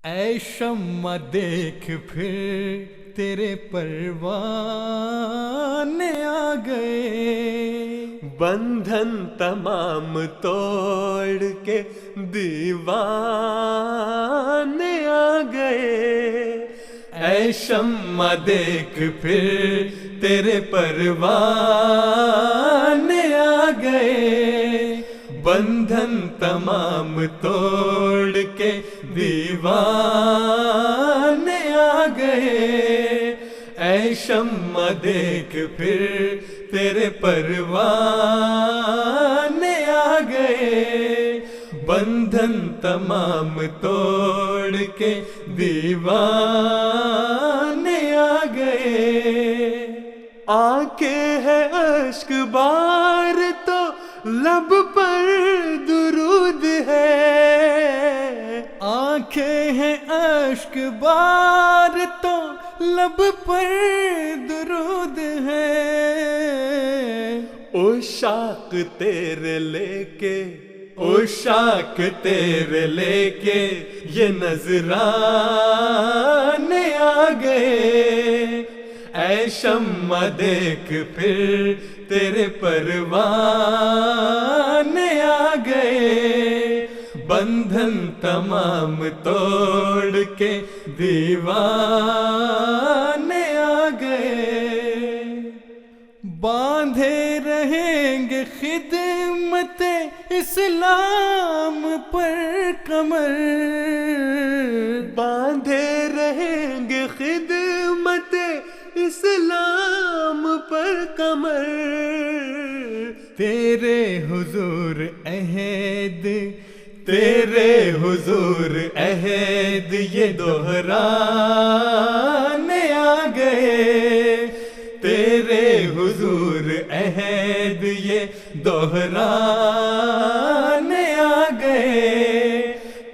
اے شمع دیکھ پھر تیرے پروانے آ گئے، بندھن تمام توڑ کے دیوانے آ گئے۔ اے شمع دیکھ پھر تیرے پروانے آ گئے، بندھن تمام توڑ کے دیوانے آ گئے۔ اے شمع دیکھ پھر تیرے پروانے آ گئے، بندھن تمام توڑ کے دیوانے آ گئے۔ آنکھیں ہے اشک بار تو لب پر درود ہے، آنکھیں ہیں اشک بار تو لب پر درود ہے، عشاق تیرے لے کے عشاق تیرے لے کے یہ نذرانے آ گئے۔ اے شمع دیکھ پھر تیرے پروانے آ گئے، بندھن تمام توڑ کے دیوانے آ گئے۔ باندھے رہیں گے خدمت اسلام پر کمر، باندھے رہیں گے خدمت اسلام پر کمر۔ تیرے حضور عہد تیرے حضور عہد یہ دہرانے آ گئے، تیرے حضور عہد یہ دہرانے آ گئے۔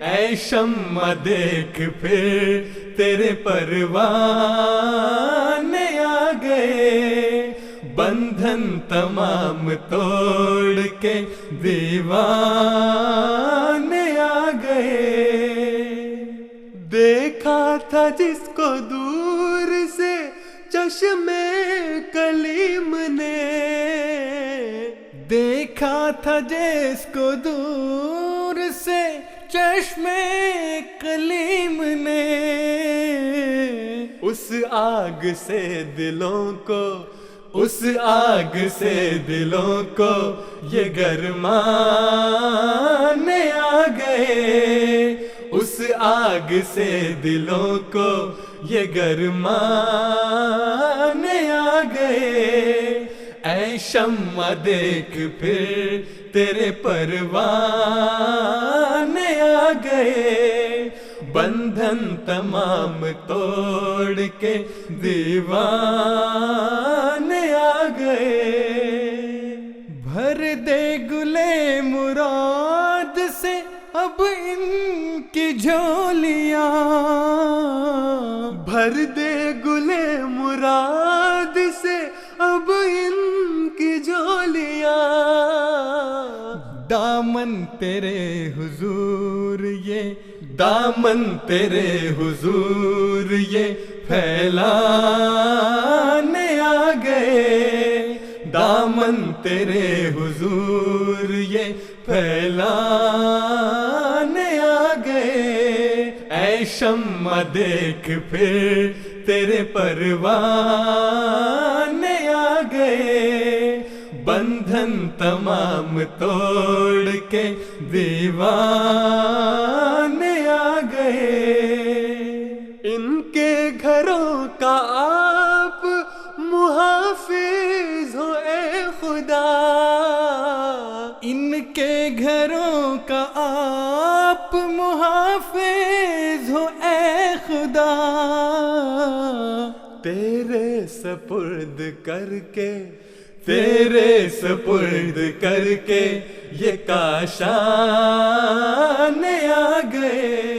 اے شمع دیکھ پھر تیرے پروانے آ گئے، بندھن تمام توڑ کے دیوانے آ گئے۔ دیکھا تھا جس کو دور سے چشم کلیم نے، دیکھا تھا جس کو دور سے چشم کلیم نے، اس آگ سے دلوں کو اس آگ سے دلوں کو یہ گرمانے آ گئے، اس آگ سے دلوں کو یہ گرمانے آ گئے۔ اے شمع دیکھ پھر تیرے پروانے آ گئے، بندھن تمام توڑ کے دیوانے آ گئے۔ بھر دے گلے مراد سے اب ان کی جھولیاں، بھر دے گلے مراد سے اب ان کی جھولیاں، دامن تیرے حضور یہ دامن تیرے حضور یہ پھیلانے آ گئے، دامن تیرے حضور یہ پھیلانے آ گئے۔ اے شمع دیکھ پھر تیرے پروانے آ گئے، بندھن تمام توڑ کے دیوانے آ گئے۔ ان کے گھروں کا آپ محافظ ہو اے خدا، ان کے گھروں کا آپ محافظ ہو اے خدا، تیرے سپرد کر کے تیرے سپرد کر کے یہ کاشانے آ گئے۔